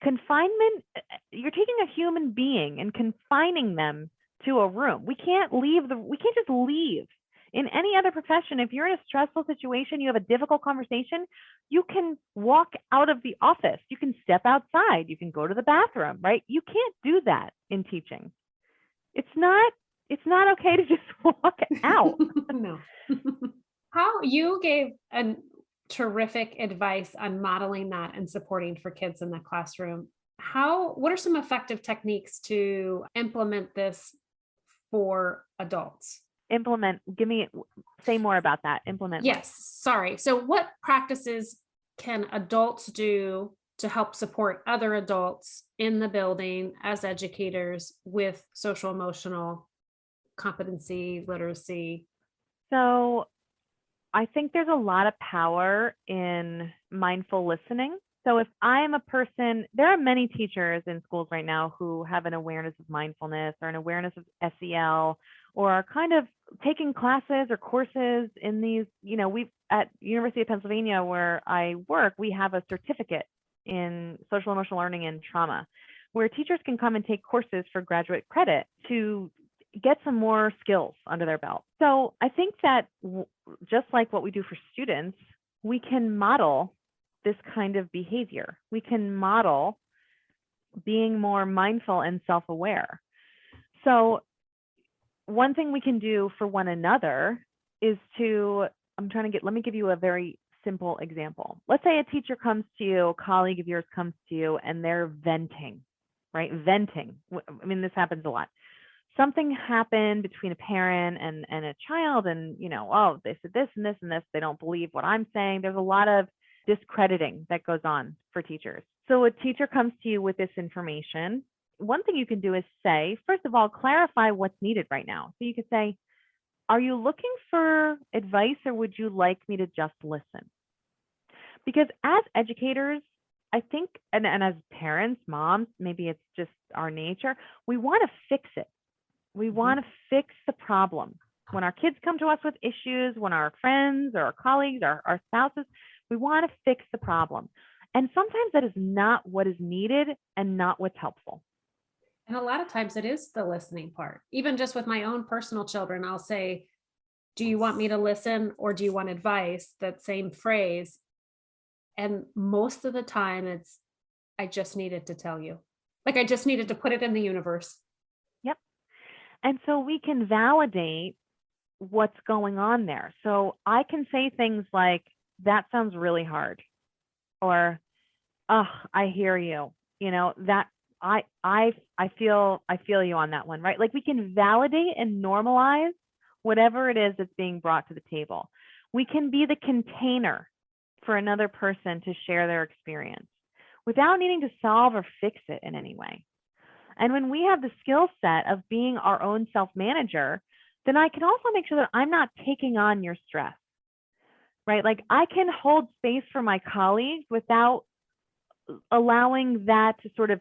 Confinement, you're taking a human being and confining them to a room. We can't just leave. In any other profession, if you're in a stressful situation, you have a difficult conversation, you can walk out of the office. You can step outside. You can go to the bathroom, right? You can't do that in teaching. It's not okay to just walk out. No. How you gave a terrific advice on modeling that and supporting for kids in the classroom. What are some effective techniques to implement this for adults? Say more about that. Implement. Yes. Sorry. So what practices can adults do to help support other adults in the building as educators with social emotional competency, literacy? So I think there's a lot of power in mindful listening. So if I am a person, there are many teachers in schools right now who have an awareness of mindfulness or an awareness of SEL, or are kind of taking classes or courses in these, we at University of Pennsylvania where I work, we have a certificate in social emotional learning and trauma where teachers can come and take courses for graduate credit to get some more skills under their belt. So I think that just like what we do for students, we can model this kind of behavior. We can model being more mindful and self-aware. So one thing we can do for one another is let me give you a very simple example. Let's say a teacher comes to you, a colleague of yours comes to you, and they're venting, right? Venting. I mean, this happens a lot. Something happened between a parent and a child, and they said this and this and this. They don't believe what I'm saying. There's a lot of discrediting that goes on for teachers. So a teacher comes to you with this information. One thing you can do is say, first of all, clarify what's needed right now. So you could say, are you looking for advice, or would you like me to just listen? Because as educators, I think, and as parents, moms, maybe it's just our nature, we want to fix it. We want to fix the problem. When our kids come to us with issues, when our friends or our colleagues or our spouses, we want to fix the problem. And sometimes that is not what is needed and not what's helpful. And a lot of times it is the listening part. Even just with my own personal children, I'll say, do you want me to listen or do you want advice? That same phrase. And most of the time it's, I just needed to tell you. Like I just needed to put it in the universe. Yep. And so we can validate what's going on there. So I can say things like, that sounds really hard. Or, oh, I hear you. That I feel you on that one, right? Like we can validate and normalize whatever it is that's being brought to the table. We can be the container for another person to share their experience without needing to solve or fix it in any way. And when we have the skill set of being our own self-manager, then I can also make sure that I'm not taking on your stress, right? Like I can hold space for my colleagues without allowing that to sort of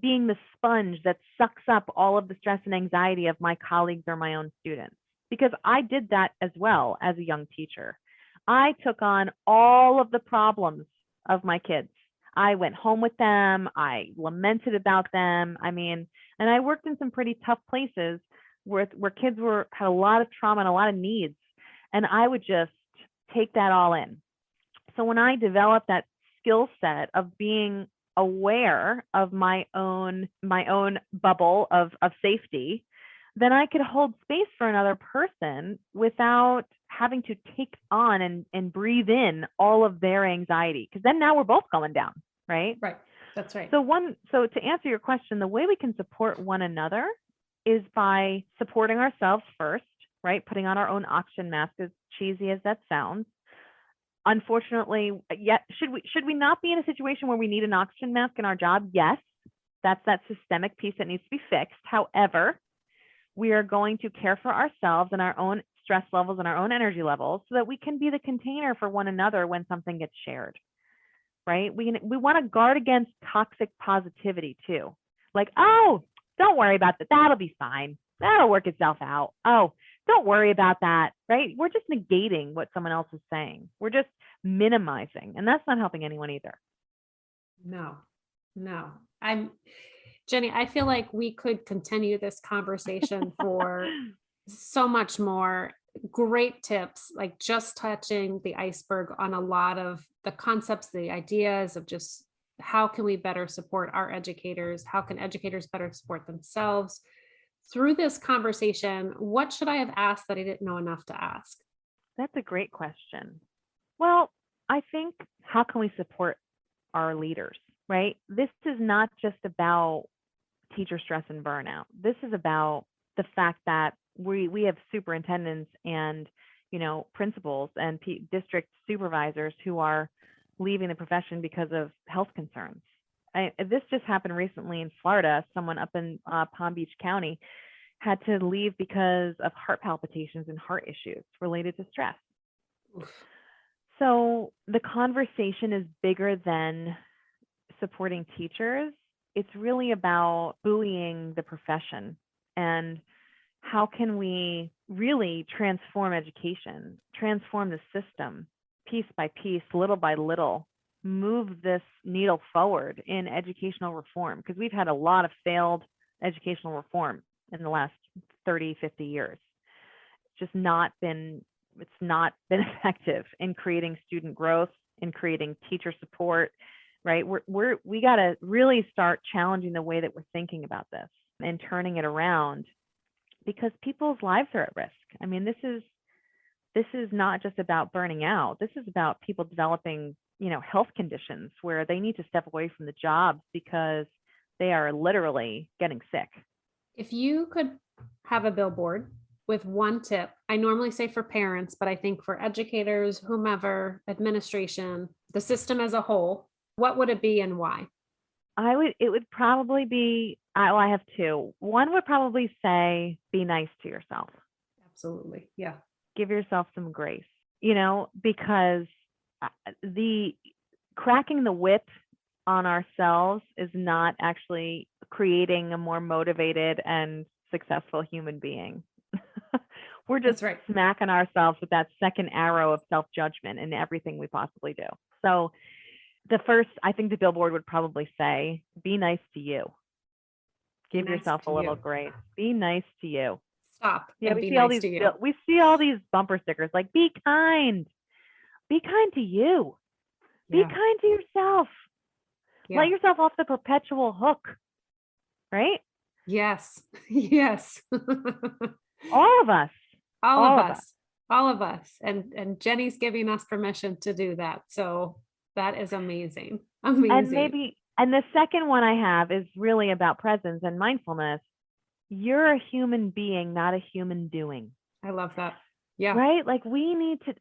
being the sponge that sucks up all of the stress and anxiety of my colleagues or my own students. Because I did that as well as a young teacher. I took on all of the problems of my kids. I went home with them. I lamented about them. And I worked in some pretty tough places where kids had a lot of trauma and a lot of needs. And I would just take that all in. So when I developed that skill set of being aware of my own bubble of safety, then I could hold space for another person without having to take on and breathe in all of their anxiety. Because then now we're both going down, right? Right. That's right. So to answer your question, the way we can support one another is by supporting ourselves first, right? Putting on our own oxygen mask, as cheesy as that sounds. Unfortunately, should we not be in a situation where we need an oxygen mask in our job? Yes, that's that systemic piece that needs to be fixed. However, We are going to care for ourselves and our own stress levels and our own energy levels so that we can be the container for one another when something gets shared, right? We want to guard against toxic positivity too. Like, oh, don't worry about that. That'll be fine. That'll work itself out. Oh, don't worry about that, right? We're just negating what someone else is saying. We're just minimizing, and that's not helping anyone either. No. Jenny, I feel like we could continue this conversation for so much more. Great tips, like just touching the iceberg on a lot of the concepts, the ideas of just how can we better support our educators? How can educators better support themselves? Through this conversation, what should I have asked that I didn't know enough to ask? That's a great question. Well, I think, how can we support our leaders, right? This is not just about teacher stress and burnout. This is about the fact that we have superintendents and, principals and district supervisors who are leaving the profession because of health concerns. This just happened recently in Florida. Someone up in Palm Beach County had to leave because of heart palpitations and heart issues related to stress. Oof. So the conversation is bigger than supporting teachers. It's really about buoying the profession and how can we really transform education, transform the system piece by piece, little by little, move this needle forward in educational reform, because we've had a lot of failed educational reform in the last 30, 50 years. It's not been effective in creating student growth, in creating teacher support, right? We got to really start challenging the way that we're thinking about this and turning it around, because people's lives are at risk. I mean, this is not just about burning out. This is about people developing, health conditions where they need to step away from the jobs because they are literally getting sick. If you could have a billboard with one tip, I normally say for parents, but I think for educators, whomever, administration, the system as a whole, what would it be and why? It would probably be, I have two. One would probably say, be nice to yourself. Absolutely. Yeah. Give yourself some grace, because the cracking the whip on ourselves is not actually creating a more motivated and successful human being. We're just smacking ourselves with that second arrow of self-judgment in everything we possibly do. So I think the billboard would probably say, be nice to you. Give yourself a little grace. Be nice to you. Stop. Yeah, we see all these bumper stickers like, be kind. Be kind to you. Be kind to yourself. Yeah. Let yourself off the perpetual hook. Right? Yes. Yes. All of us. All of us. And Jenny's giving us permission to do that. So that is amazing. Amazing. And the second one I have is really about presence and mindfulness. You're a human being, not a human doing. I love that. Yeah. Right? Like, we need to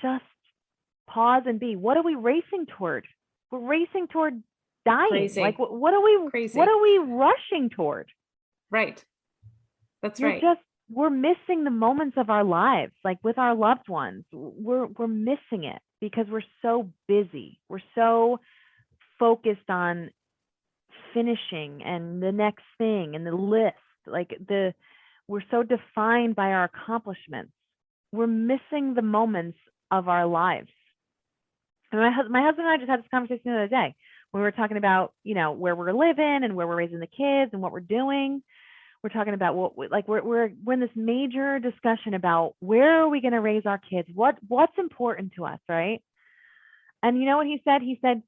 just pause and be. What are we racing toward? We're racing toward dying. Crazy. Like, what are we rushing toward? Right. That's We're right. We're missing the moments of our lives, like with our loved ones. We're missing it because we're so busy. We're so focused on finishing and the next thing and the list. We're so defined by our accomplishments. We're missing the moments of our lives. And my husband and I just had this conversation the other day. We were talking about, where we're living and where we're raising the kids and what we're doing. We're talking about we're in this major discussion about where are we going to raise our kids? What's important to us, right? And you know what he said? He said,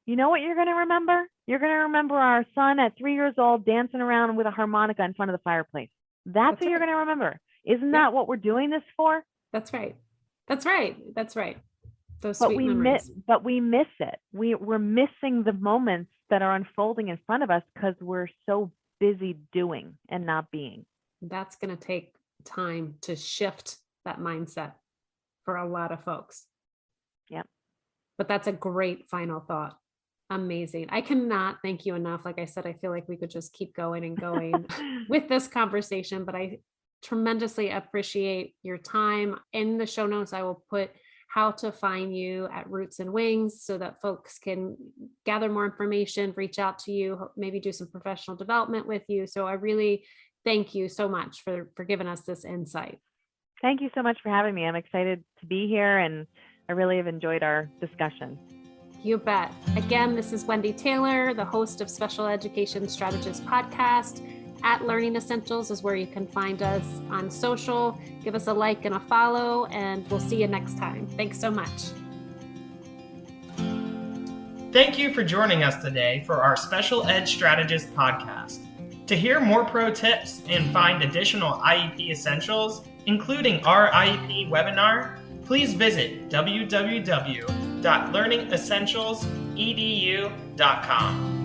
you know what you're going to remember? You're going to remember our son at 3 years old dancing around with a harmonica in front of the fireplace. That's what you're going to remember. Isn't that what we're doing this for? That's right. That's right. That's right. Those But sweet memories. we miss it. We're missing the moments that are unfolding in front of us because we're so busy doing and not being. That's going to take time to shift that mindset for a lot of folks. Yep. But that's a great final thought. Amazing. I cannot thank you enough. Like I said, I feel like we could just keep going and going with this conversation, but I tremendously appreciate your time. In the show notes, I will put how to find you at Roots and Wings so that folks can gather more information, reach out to you, maybe do some professional development with you. So I really thank you so much for giving us this insight. Thank you so much for having me. I'm excited to be here, and I really have enjoyed our discussion. You bet. Again, this is Wendy Taylor, the host of Special Education Strategist Podcast. At Learning Essentials is where you can find us on social. Give us a like and a follow, and we'll see you next time. Thanks so much. Thank you for joining us today for our Special Ed Strategist Podcast. To hear more pro tips and find additional IEP essentials, including our IEP webinar, please visit www.learningessentialsedu.com.